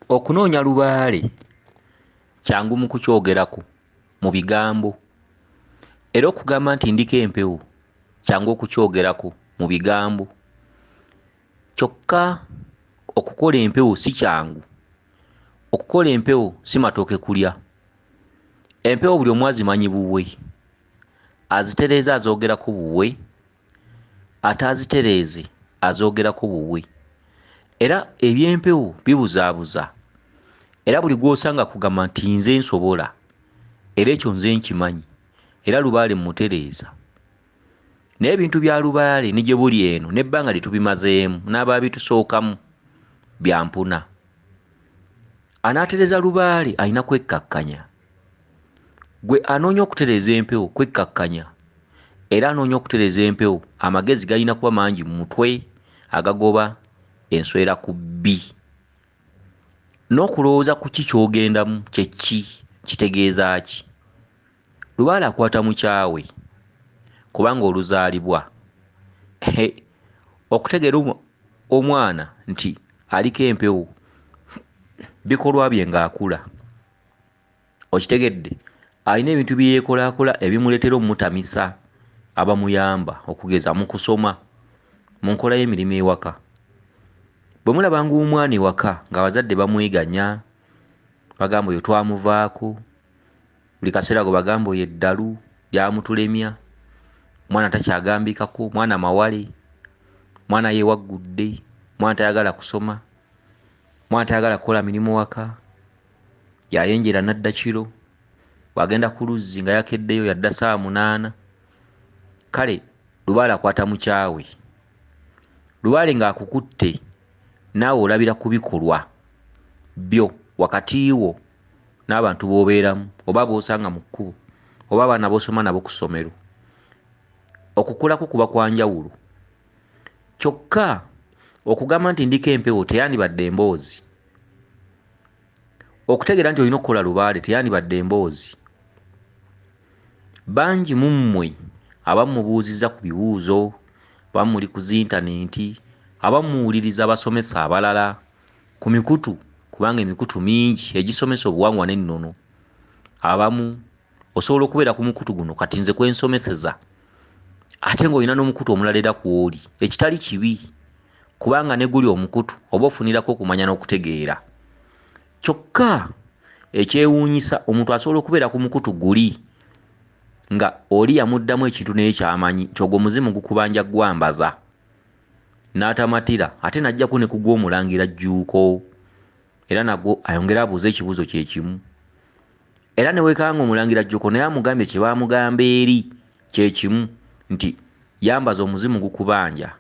Okunoonya Lubaale kyangu mu kukyogerako mu bigambo, era okugamba nti ndiko empewo kyangu okukyogerako mu bigambo. Kyokka okukola empewo si kyangu. Okukola empewo si matooke kulya. Empewo buli omu azimanyi buwe, azitereeza azoogerako buwe, ataazitereeze azoogerako buwe. Era eby'empewo bibuzaabuza, era buli gw'osanga kugamba nti nze nsobola, era ekyo nze nkimanyi, era Lubaale mmutereeza. Naye ebintu bya Lubaale ne gye buli eno n'ebbanga lye tubimazeemu n'abaabitusookamu bya mpuna. Anaatereeza Lubaale alina kwekkakkanya. Ggwe anoonya okutereeza empewo kwekkakkanya, era anoonya okutereeza empewo amagezi galina kuba mangi mu mutwe agagoba enswera ku bbi. N'okulowooza ku ki ky'ogendamu kye ki, kitegeeza ki? Lubaale akwata mukyawe kubanga oluzaalibwa. Okutegeera omwana nti aliko empewo bikolwa bye ng'akula. Okitegedde? Alina ebintu bye yeekolaakola ebimuleetera omutamisa, abamuyamba okugeza mu kusoma, mu nkola y'emirimu ewaka. Bwe mulabanga omwana ewaka ng'abazadde bamweganya, bagamba oyo twamuvaako, buli kaseera gwe bagamba oyo eddalu lyamutulemya, mwana takyagambikako, mwana mawale, mwana yeewaggudde, mwana tayagala kusoma, mwana tayagala kukola mirimu waka, yayenjera n'adda kiro, bw'agenda ku luzzi nga yakeddeyo yadda ssaawa 8. Kale Lubaale akwata mukyawe. Lubaale ng'akukutte naawe olabira ku bikolwa byo wakati wo n'abantu b'obeeramu, oba b'osanga mu kkubo, oba abaana b'osoma nabo ku ssomero. Okukulako kuba kwa njawulo. Kyokka okugamba nti ndiko empewo teyandibadde emboozi. Okutegeera nti olina okukola Lubaale teyandibadde emboozi. Bangi mu mmwe abamu mubuuzizza ku bibuuzo, abamu muli ku zintaneeti, abamu muwuliriza abasomesa abalala ku mikutu, kubanga emikutu mingi egisomesa obuwangwa n'ennono. Abamu osobola okubeera ku mukutu guno kati nze kwensomeseza, ate ng'olina n'omukutu omulala era kw'oli, ekitali kibi, kubanga ne guli omukutu oba ofunirako okumanya n'okutegeera. Kyokka ekyewuunyisa, omuntu asobola okubeera ku mukutu guli nga oli yamuddamu ekintu naye kyamanyi nti ogwo muzimu gukubanja gwambaza, n'atamatira ate n'ajjako ne ku gw'Omulangira Jjuuko, era nagwo ayongera abuuza ekibuuzo kye kimu. Era ne weekanga Omulangira Jjuuko naye amugambye kye baamugamba eri kye kimu, nti yambaza omuzimu gukubanja.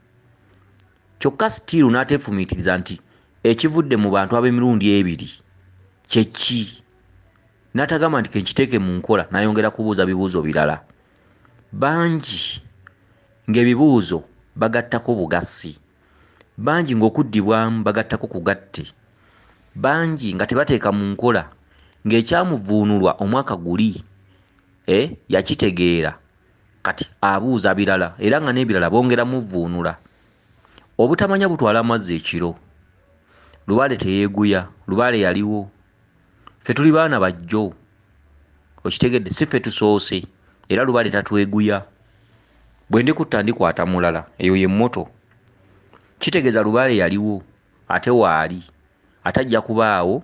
Kyokka sitiiru n'ateefumiitiriza nti ekivudde mu bantu ab'emirundi ebiri kye ki? N'atagamba nti kenkiteeke mu nkola, n'ayongera kubuuza bibuuzo birala. Bangi ng'ebibuuzo bagattako bugassi, bangi ng'okuddibwamu bagattako kugatte, bangi nga tebateeka mu nkola ng'ekyamuvuunulwa omwaka guli yakitegeera, kati abuuza birala era nga n'ebirala bongera muvuunula. Obutamanya butwala amazzi ekiro. Lubaale teyeeguya, Lubaale yaliwo. Ffe tuli baana bajjo, okitegedde? Si ffe tusoose, era Lubaale tatweguya. Bwe ndikutta ndikwata mulala, eyo ye mmoto. Kitegeeza Lubaale yaliwo, ate waali, ate ajja kubaawo,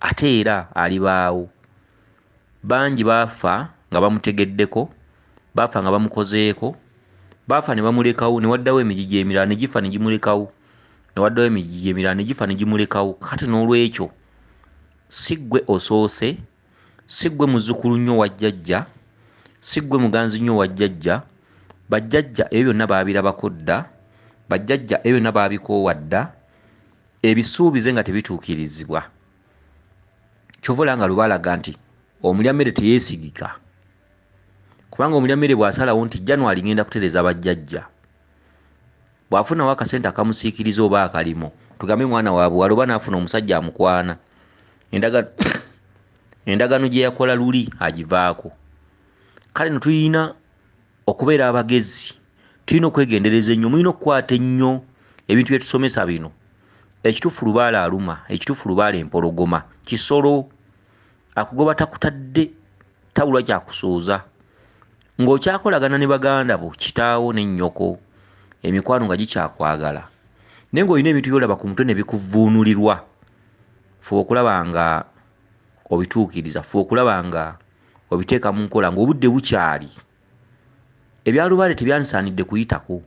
ate era alibaawo. Bangi baafa nga bamutegeddeko, baafa nga bamukozeeko, baafa ne bamulekawo, ne waddawo emigigi emirala ne gifa ne gimulekawo, ne waddawo emigigi emirala ne gifa ne gimulekawo. Kati n'olwekyo si ggwe osoose, si ggwe muzzukulu nnyo wa jjajja, si ggwe muganzi nnyo wa jjajja. Bajjajja ebyo byonna baabirabako dda, bajjajja ebyo byonna baabikoowa dda, ebisuubize nga tebituukirizibwa. Kyova olanga Lubaale aga nti omulyammere teyeesigika, kubanga omulyammere bw'asalawo nti January ngenda kutereeza bajjajja, bw'afunawo akasente akamusiikiriza oba akalimo, tugambe mwana wa buwala oba n'afuna omusajja amukwana, endagaano gye yakola luli agivaako. Kale no tulina okubeera abagezi, tulina okwegendereza ennyo, mulina okukwata ennyo ebintu bye tusomesa bino, ekituufu Lubaale aluma, ekituufu Lubaale empologoma, kisolo akugoba takutadde tabulwa kyakusooza ng'okyakolagana ne baganda bo kitaawo ne nnyoko emikwano nga gikyakwagala naye ng'olina ebintu by'olaba ku mutwe ne bikuvuunulirwa fuba okulaba nga obituukiriza, fuba okulaba nga obiteeka mu nkola ng'obudde bukyali. Ebya Lubaale tebyansaanidde kuyitako,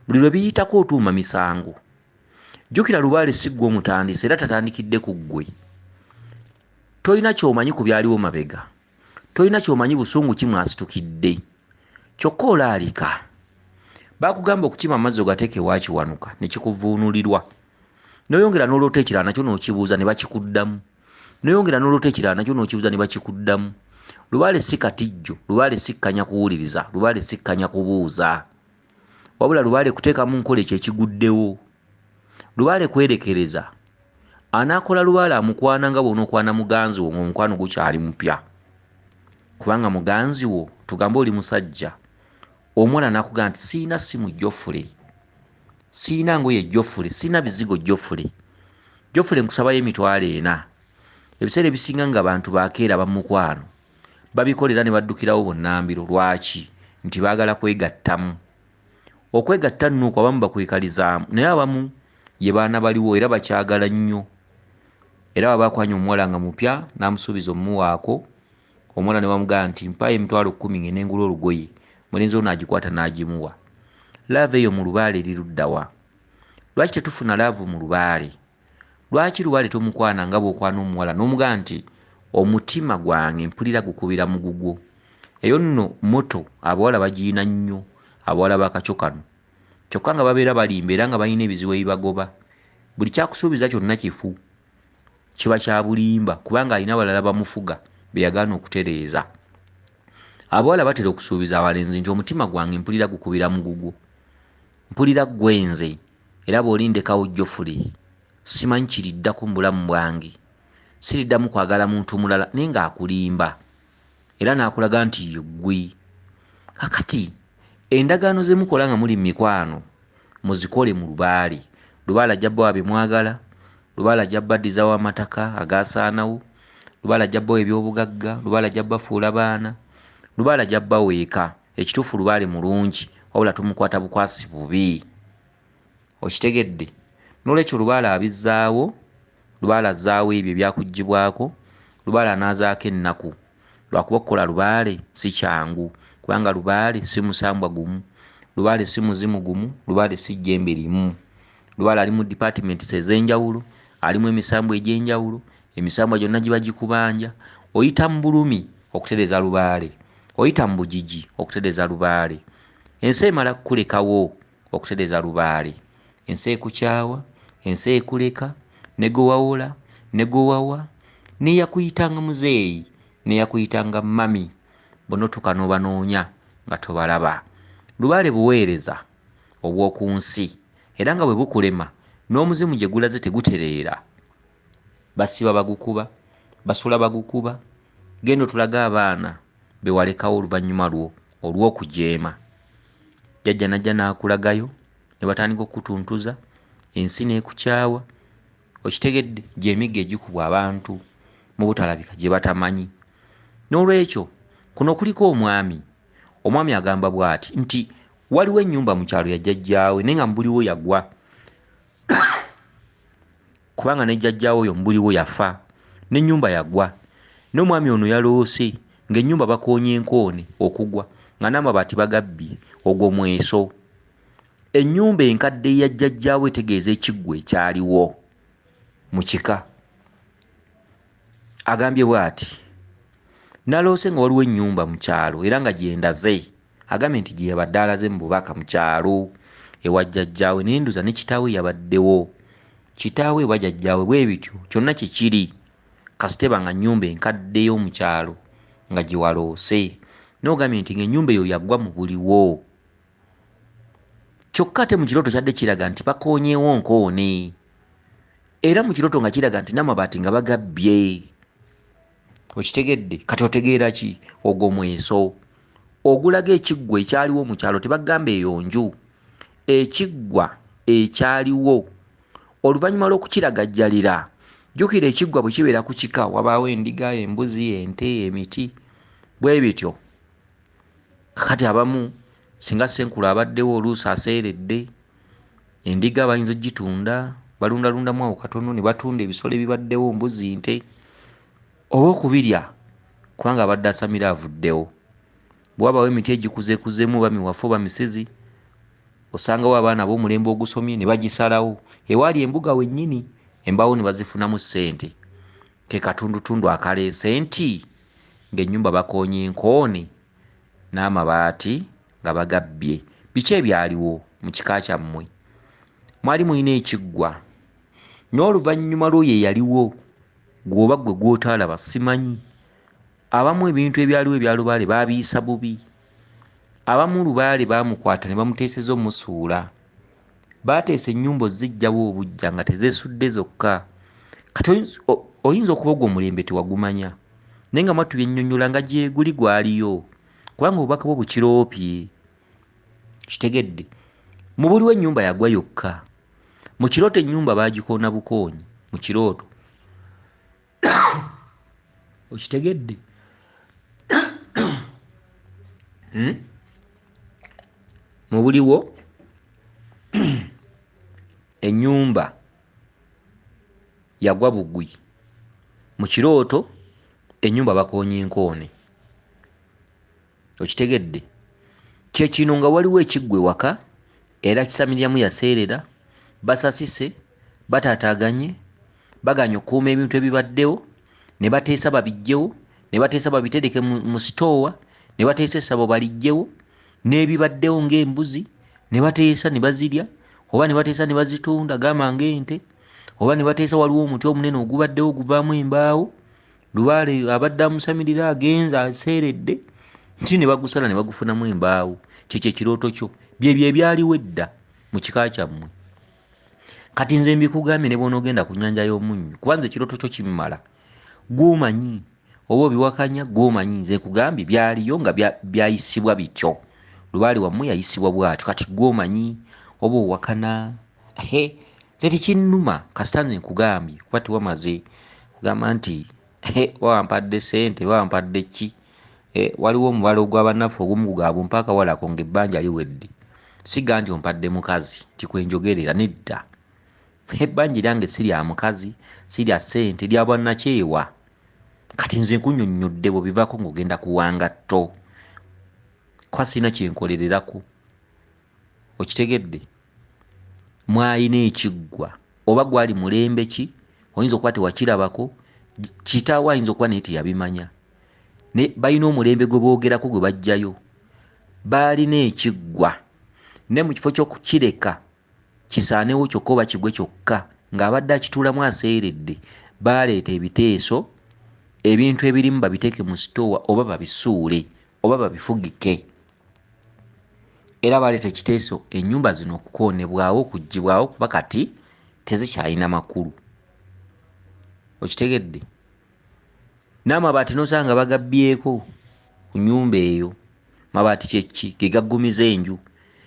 buli lwe biyitako otuuma misango. Jjukira Lubaale si ggwe omutandise era tatandikidde ku ggwe. Tolina ky'omanyi ku byaliwo mabega, tolina ky'omanyi busungu ki mwasitukidde, kyokka olaalika. Baakugamba okukima amazzi ogateeke waakiwanuka ne kikuvuunulirwa. N'oyongera n'oloota ekirala nakyo n'okibuuza ne bakikuddamu. N'oyongera n'oloota ekirala nakyo n'okibuuza ne bakikuddamu. Lubaale si katijjo, Lubaale si kkanya kuwuliriza, Lubaale si kkanya kubuuza. Wabula Lubaale kuteeka mu nkola ekyo ekiguddewo. Lubaale kwerekereza. Anaakola Lubaale amukwana nga bw'onookwana muganzi wo ng'omukwano gukyali mupya. Kubanga muganzi wo tugambe oli musajja. Omuwala n'akugamba nti siina ssimu Jjofule, siina ngoye Jjofule, siina bizigo Jjofule. Jjofule nkusabayo emitwalo 4. Ebiseera ebisinga nga bantu baakeera bamukwano babikolera ne baddukirawo bonnambiro. Lwaki? Nti baagala kwegattamu. Okwegatta nno okwo abamu bakwekalizaamu naye abamu ye baana baliwo era bakyagala nnyo. Era baba bakwanya omuwala nga mupya n'amusuubiza omumuwaako, omuwala ne bamugamba nti mpaayo emitwalo 10 ngende ngula olugoye, mulenzi ono agikwata n'agimuwa. Laavu eyo mu Lubaale eri ludda wa? Lwaki tetufuna laavu mu Lubaale? Lwaki Lubaale tomukwana nga bw'okwana omuwala n'omugamba nti omutima gwange mpulira gukubira mugugwo? Eyo nno moto abawala bagiyina nnyo, abawala b'akacyo kano. Kyokka nga babeera balimba era nga balina ebizibu ebibagoba. Buli kyakusuubiza kyonna kifu. Kiba kya bulimba kubanga alina abalala bamufuga be yagaana okutereeza. Abawala batera okusuubiza abalenzi nti omutima gwange mpulira gukubira mugugwo, mpulira gwenze era bw'olindekawo Jjofule simanyi kiriddako mu bulamu bwange, siriddamu kwagala muntu mulala naye ng'akulimba era n'akulaga nti ye ggwe. Kakati endagaano ze mukola nga muli mu mikwano muzikole mu Lubaale. Lubaale ajja bbawa bye mwagala, Lubaale ajja bbaddizawo amataka agaasaanawo, Lubaale ajja bbawa eby'obugagga, Lubaale ajja bbafuula baana, Lubaale ajja bbaweeka. Ekituufu Lubaale mulungi wabula tumukwata bukwasi bubi. Okitegedde? N'olwekyo Lubaale abizzaawo, Lubaale azzaawo ebyo ebyakuggyibwako, Lubaale anaazaako ennaku. Lwakuba okukola Lubaale si kyangu kubanga Lubaale si musambwa gumu, Lubaale si muzimu gumu, Lubaale si jjembe limu. Lubaale ali mu departments ez'enjawulo, alimu emisambwa egy'enjawulo, emisambwa gyonna giba gikubanja. Oyita mu bulumi okutereeza Lubaale, oyita mu bugigi okutereeza Lubaale. Ensi emala kukulekawo okutereeza Lubaale. Ensi ekukyawa, ensi ekuleka, ne gowawola, ne gowawa, n'eyakuyitanga muzeeyi, n'eyakuyitanga mami, bonotuka n'obanoonya nga tobalaba. Lubaale buweereza obw'oku nsi era nga bwe bukulema n'omuzimu gye gulaze tegutereera. Basiba bagukuba, basula bagukuba. Genda otulaga abaana be walekawo oluvannyuma lwo olw'okujeema. Jjajja najja n'akulagayo ne batandika okukutuntuza, ensi n'ekukyawa. Okitegedde? Gy'emigga egikubwa abantu mu butalabika gye batamanyi. N'olwekyo kuno kuliko omwami. Omwami agamba bw'ati nti waliwo ennyumba mu kyalo ya jjajjaawe naye nga mbuliwo yagwa. Kubanga ne jjajjaawe oyo mbuliwo yafa n'ennyumba yagwa. N'omwami ono yaloose ng'ennyumba bakoonye enkoone okugwa nga n'amabaati bagabbye. Ogwo mweso. Ennyumba enkadde ya jjajjaawe etegeeza ekiggwa ekyaliwo mu kika. Agambye bw'ati naloose nga waliwo ennyumba mu kyalo era nga gyendaze. Agambye nti gye yabadde alaze mu bubaka mu kyalo ewa jjajjaawe naye nduza ne kitaawe yabaddewo. Kitaawe ewa jjajjaawe bwe bityo kyonna kye kiri. Kasiteba nga nnyumba enkadde y'omu kyalo nga gye waloose. N'ogambye nti ng'ennyumba eyo yaggwa mu buliwo. Kyokka ate mu kirooto kyadde kiraga nti bakoonyeewo nkoone. Era mu kirooto nga kiraga nti n'amabaati nga bagabbye. Okitegedde? Kati otegeera ki? Ogwo mweso. Ogulaga ekiggwa ekyaliwo mu kyalo tebagamba eyo nju. Ekiggwa ekyaliwo oluvannyuma lw'okukiragajjalira jjukira ekiggwa bwe kibeera ku kika wabaawo endiga, embuzi, ente, emiti bwe bityo. Kakati abamu singa ssenkulu abaddewo oluusi aseeredde, endiga bayinza oggitunda balundalundamu awo katono ne batunda ebisolo ebibaddewo, mbuzi, nte, oba okubirya kubanga abadde asamira avuddewo. Bwe wabaawo emiti egikuzeekuzeemu oba miwafu oba misizi, osangawo abaana b'omulembe ogusomye ne bagisalawo ewaali embuga wennyini, embaawo ne bazifunamu ssente. Ke katundutundu akaleese nti ng'ennyumba bakoonye enkoone n'amabaati nga bagabbye. Biki ebyaliwo mu kika kyammwe? Mwali mulina ekiggwa n'oluvannyuma lw'oyo eyaliwo gw'oba ggwe gw'otaalaba simanyi. Abamu ebintu ebyaliwo ebya Lubaale baabiyisa bubi. Abamu Lubaale baamukwata ne bamuteeseza omusuula. Baateesa ennyumba ozziggyawo obujja nga tezeesudde zokka. Kati oyinza okuba ogwo omulembe tewagumanya, naye nga Matu yennyonnyola nga gye guli gwaliyo kubanga obubaka bwo bukiroopye. Kitegedde? Mu buliwo ennyumba yagwa yokka. Mu kirooto ennyumba baagikoona bukoonyi mu kirooto. Okitegedde? Mu buliwo ennyumba yagwa bugwi, mu kirooto ennyumba bakoonye enkoone. Okitegedde? Kye kino nga waliwo ekiggwa ewaka era kisamiryamu yaseerera, basasise, bataataaganye, baganya okukuuma ebintu ebibaddewo, ne bateesa babiggyewo, ne bateesa babitereke mu sitoowa, ne bateesa essabo baliggyewo, n'ebibaddewo ng'embuzi ne bateesa ne bazirya, oba ne bateesa ne bazitunda gamba ng'ente, oba ne bateesa waliwo omuti omunene ogubaddewo oguvaamu embaawo. Lubaale abadde amusamirira agenza aseeredde nti ne bagusala ne bagufunamu embaawo. Kyekyo ekirooto kyo byebyo ebyaliwo edda mu kika kyammwe. Kati nze mbikugambye ne bw'onoogenda ku nnyanja y'omunnyo kubanza ekirooto kyo kimmala gw'omanyi oba obiwakanya gw'omanyi. Nze nkugambye byaliyo nga byayisibwa bityo. Lubaale wammwe yayisibwa bw'atyo kati gw'omanyi oba owakana. Nze tekinnuma kasita nze nkugambye kuba tewamaze kugamba nti wampadde ssente wampadde ki. Waliwo omubala ogw'abannaffe ogumu gugaba mpaka walako ng'ebbanja liwedde. Siga nti ompadde mukazi tikwenjogerera nedda. Ebbanja lyange si lya mukazi, si lya ssente, lya bwannakyewa. Kati nze nkunnyonnyodde bw'obivaako ng'ogenda kuwanga tto. Kwa sina kyenkolererako. Okitegedde? Mwalina ekiggwa oba gwali mulembe ki, oyinza okuba tewakirabako, kitaawo ayinza okuba naye teyabimanya. Ne balina omulembe gwe boogerako gwe baggyayo. Baalina ekiggwa ne mu kifo ky'okukireka kisaanewo kyokka oba kigwe kyokka ng'abadde akituulamu aseeredde, baaleeta ebiteeso, ebintu ebirimu babiteeke mu sitoowa oba babisuule oba babifugike. Era baaleeta ekiteeso ennyumba zino okukoonebwawo okuggibwawo kuba kati tezikyalina makulu. Okitegedde? N'amabaati n'osanga bagabbyeko ku nnyumba eyo. Mabaati kye ki? Ge gaggumiza enju.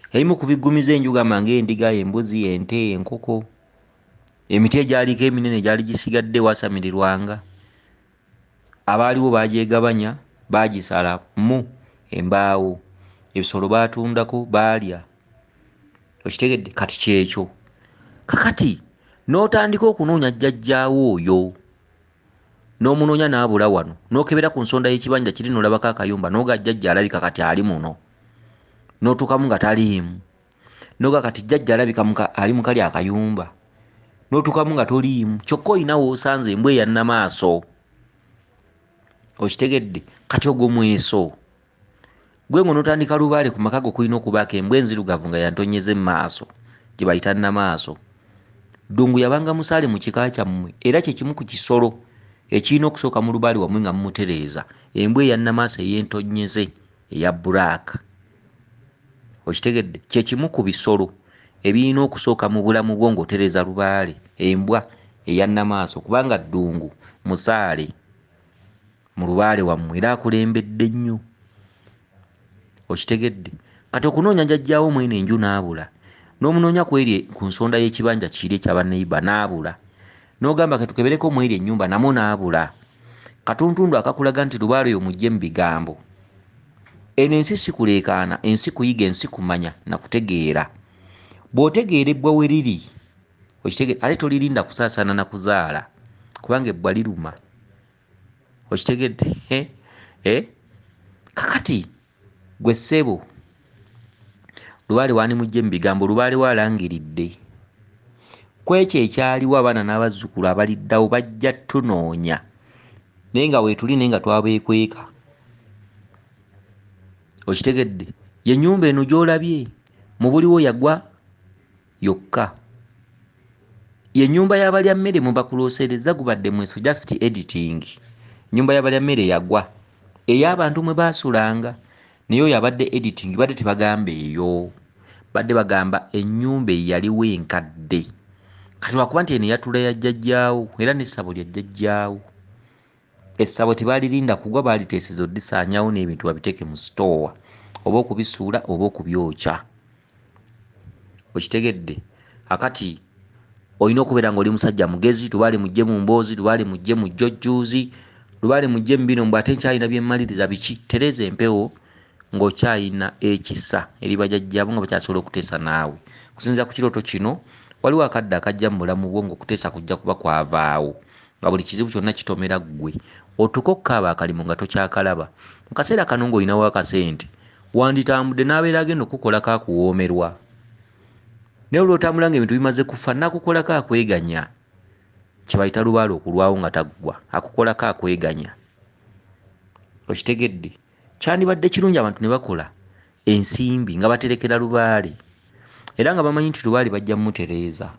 Ebimu ku biggumiza enju gamba ng'endiga, embuzi, ente, enkoko. Emiti egyaliko eminene gyali gisigadde wasamirirwanga. Abaaliwo baagyegabanya baagisalamu embaawo. Ebisolo baatundako baalya. Okitegedde? Kati kyekyo. Kakati n'otandika okunoonya jjajjaawo oyo. N'omunoonya n'abula wano. N'okebera ku nsonda y'ekibanja kiri n'olabako akayumba n'oga jjajja alabika kati ali muno. N'otuukamu nga taliimu. N'oga kati jjajja alabika ali mu kali akayumba. N'otuukamu nga toliimu. Kyokka olina w'osanze embwa eyannamaaso. Okitegedde? Kati ogwo mweso. Gwe ng'onootandika Lubaale ku maka go kulina okubaako embwa enzirugavu nga yantonyeze mu maaso gye bayita nnamaaso. Ddungu yabanga musaale mu kika kyammwe era kye kimu ku kisolo ekirina okusooka mu Lubaale wammwe nga mumutereeza. Embwa eyannamaaso ey'entonyeze eya bbulaaka. Okitegedde? Kye kimu ku bisolo ebirina okusooka mu bulamu bwo ng'otereeza Lubaale. Embwa eyannamaaso kubanga ddungu musaale mu Lubaale wammwe era akulembedde nnyo. Okitegedde? Kati okunoonya jjajjaawo mwene enju n'abula. n'omunoonya ku eri ku nsonda y'ekibanja kiri ekya baneiba n'abula, n'ogamba ketukebereko mu eri ennyumba namwo n'abula. Katuntundu akakulaga nti Lubaale oyo mujje mu bigambo. Eno ensi si kuleekaana, ensi kuyiga, ensi kumanya na kutegeera. Bw'otegeera ebbwa we riri okitegeera, ate tolirinda kusaasaana na kuzaala kubanga ebbwa liruma. Okitegedde? Kakati gwe ssebo, Lubaale waani mujje mu bigambo, Lubaale waalangiridde. Ku ekyo ekyaliwo abaana n'abazzukulu abaliddawo bajja tunoonya, naye nga weetuli naye nga twabeekweka. Okitegedde? Ye ennyumba eno gy'olabye mu buliwo yagwa yokka. Ye ennyumba y'abalya mmere mu bakuloosereza gubadde mweso just editing. Ennyumba y'abalya mmere yagwa ey'abantu mwe baasulanga, naye oyo abadde editing badde tebagamba eyo, badde bagamba ennyumba eyaliwo enkadde. Kati lwakuba nti eno yatula ya jjajjaawo era n'essabo lya jjajjaawo, essabo tebaalirinda kugwa, baaliteeseza oddisaanyaawo n'ebintu babiteeke mu sitoowa oba okubisuula oba okubyokya. Okitegedde? Akati olina okubeera ng'oli musajja mugezi. Lubaale mujje mu mboozi, Lubaale mujje mu jjojjuuzi, Lubaale mujje mu bino mbw ate nkyalina bye mmaliriza biki. Tereeza empewo ng'okyalina ekisa eri bajjajjaabo nga bakyasobola okuteesa naawe. Kusinziira ku kirooto kino, waliwo akadde akajja mu bulamu bwo ng'okuteesa kujja kuba kwavaawo, nga buli kizibu kyonna kitomera ggwe. Otuuka okukaaba akalimu nga tokyakalaba. Mu kaseera kano ng'olinawo akasente, wanditambudde n'abeera agenda okukolako akuwoomerwa. Naye olw'otambula ng'ebintu bimaze kufa, n'akukolako akweganya. Kye bayita Lubaale okulwawo nga taggwa, akukolako akweganya. Okitegedde? Kyandibadde kirungi abantu ne bakola ensimbi nga baterekera Lubaale, era nga bamanyi nti Lubaale bajja mmutereeza,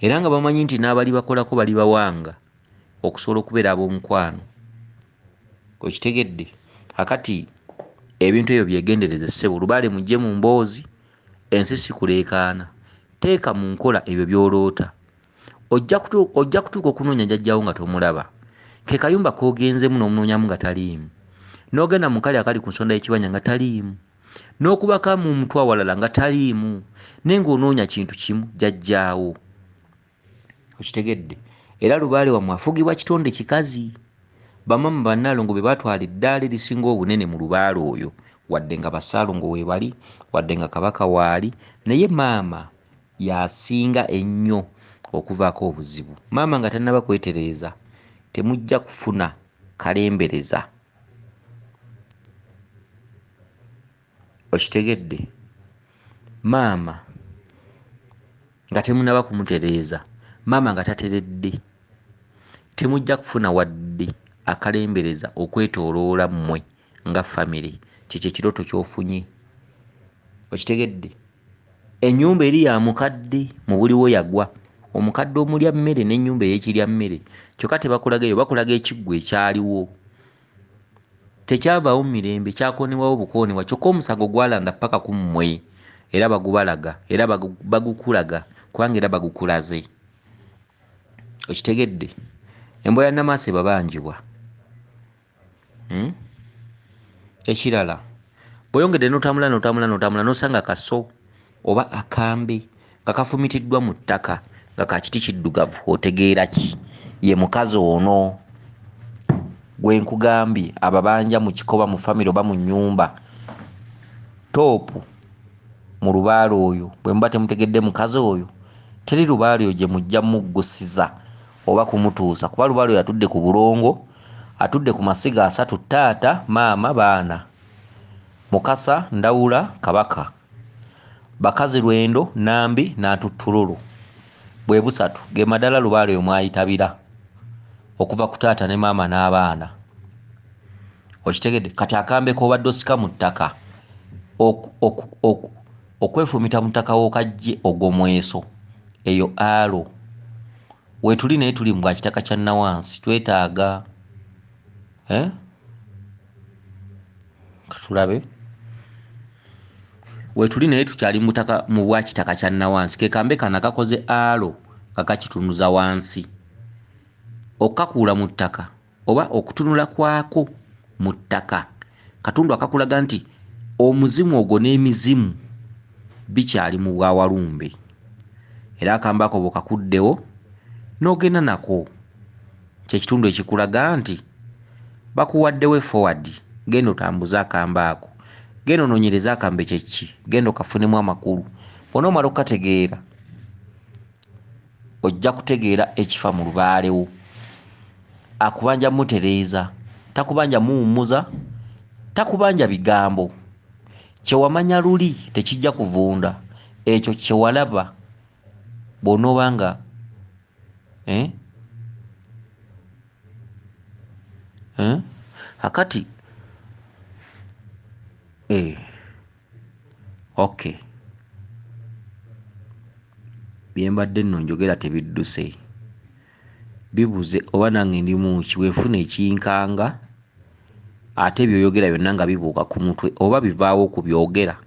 era nga bamanyi nti n'abali bakolako bali bawanga okusobola okubeera ab'omukwano. Okitegedde? Akati ebintu ebyo byegendereze ssebo. Lubaale mujje mu mboozi, ensi si kuleekaana. Teeka mu nkola ebyo by'oloota. Ojja kutuuka okunoonya jjajjaawo nga tomulaba. Ke kayumba k'ogenzemu n'omunoonyamu nga taliimu, n'ogenda mu kale akali ku nsonda y'ekibanja nga taliimu, n'okubaka mu mutwe awalala nga taliimu, naye ng'onoonya kintu kimu, jjajjaawo. Okitegedde? Era Lubaale wammwe afugibwa kitonde kikazi. Bamaama bannaalongo be baatwala eddaala erisinga obunene mu Lubaale oyo, wadde nga Basaalongo we bali, wadde nga Kabaka waali, naye maama yasinga ennyo okuvaako obuzibu. Maama nga tannaba kwetereeza, temujja kufuna kalembereza. Okitegedde? Maama nga temunaba kumutereeza, maama nga tateredde, temujja kufuna wadde akalembereza okwetooloola mmwe nga famire. Kyekyo ekirooto ky'ofunye. Okitegedde? Ennyumba eri ya mukadde mu buliwo yagwa. Omukadde omulya mmere n'ennyumba ey'ekirya mmere. Kyokka tebakulaga eyo, bakulaga ekiggwa ekyaliwo. Tekyavaawo mu mirembe, kyakoonebwawo bukoonebwa, kyokka omusago gwalanda paka ku mmwe, era bagubalaga, era bagukulaga kubanga era bagukulaze. Okitegedde? Embwa ya Namaase ebabanjibwa. Ekirala, bw'oyongedde n'otambula n'osanga kaso oba akambe nga kafumitiddwa mu ttaka nga ka kiti kiddugavu, otegeera ki? Ye mukazi ono gwe nkugambye ababanja mu kikoba mu famire oba mu nnyumba. Toopu mu Lubaale oyo, bwe muba temutegedde mukazi oyo, teri Lubaale oyo gye mujja muggusiza oba kumutuusa, kuba Lubaale oyo atudde ku bulongo, atudde ku masiga 3: taata, maama, baana. Mukasa, Ndawula, Kabaka. Bakazi Lwendo, Nambi, Naatuttululu. Bwe busatu ge madala Lubaale oyo mwayitabira okuva ku taata ne maama n'abaana. Okitegedde? Kati akambe k'obadde osika mu ttaka, okwefumita mu ttaka w'okajje ogw'omweso, eyo alo. Weetuli naye tuli mu bwa kitaka kya Nawansi, twetaaga katulabe. Weetuli naye tukyali mu bwa kitaka kya Nawansi, ke kambe kana kakoze alo kakakitunuza wansi. Okkakuula mu ttaka oba okutunula kwako mu ttaka, katundu akakulaga nti omuzimu ogwo n'emizimu bikyali mu bwawalumbe era akambe ako bw'okakuddewo n'ogenda nako kyekitundu ekikulaga nti bakuwaddewo forward, genda otambuze akambe ako, genda onoonyereze akambe kyeki, genda okafunemu amakulu. Bw'onoomala okukategeera ojja kutegeera ekifa mu lubaalewo. Akubanja mutereeza, takubanja muwummuza, takubanja bigambo. Kyewamanya luli tekijja kuvunda, ekyo kyewalaba bw'onooba nga akati okay, byembadde nno njogera tebidduse, bibuze oba nange ndi muki weefuna ekinkanga ate byoyogera byonna nga bibuuka ku mutwe oba bivaawo ku byogera.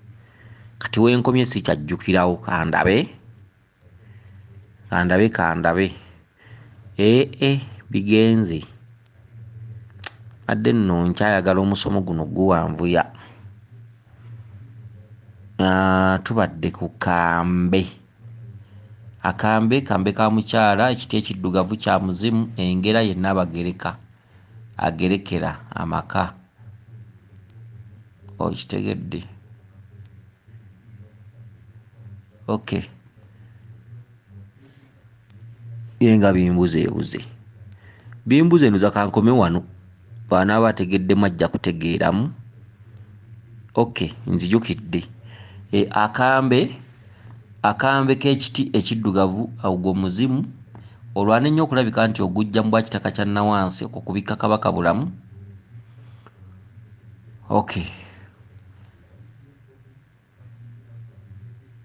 Kati wenkomye sikyajjukirawo, kandabe bigenze. Adde nno nkyayagala omusomo guno guwanvuya. Tubadde ku kambe. Kambe ka mukyala, ekiti ekiddugavu kya muzimu, engera yenna abagereka agerekera amaka. Okitegedde? Okay. Yenga bimbuze ndoza kankome wano bw'anaaba ategeddemu ajja kutegeeramu. Okay, nzijukidde. Akambe k'ekiti ekiddugavu ogwo muzimu, olwana ennyo okulabika nti ogujja mu bwakitaka kya nawansi okukubika kabaka bulamu. Okay.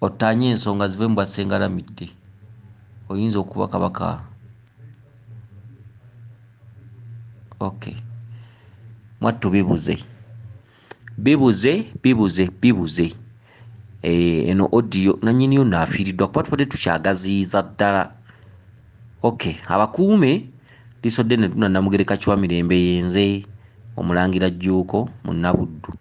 Ottaanye ensonga zive mu bwasengalamidde, oyinza okuba kabaka. Okay. Mwattu bibuze. Eno audio nannyini yo naafiiriddwa kuba tubadde tukyagaziyiza ddala. Okay, abakuume lisodde ne tuna Namugereka Kiwamirembe yenze Omulangira Jjuuko Munabuddu.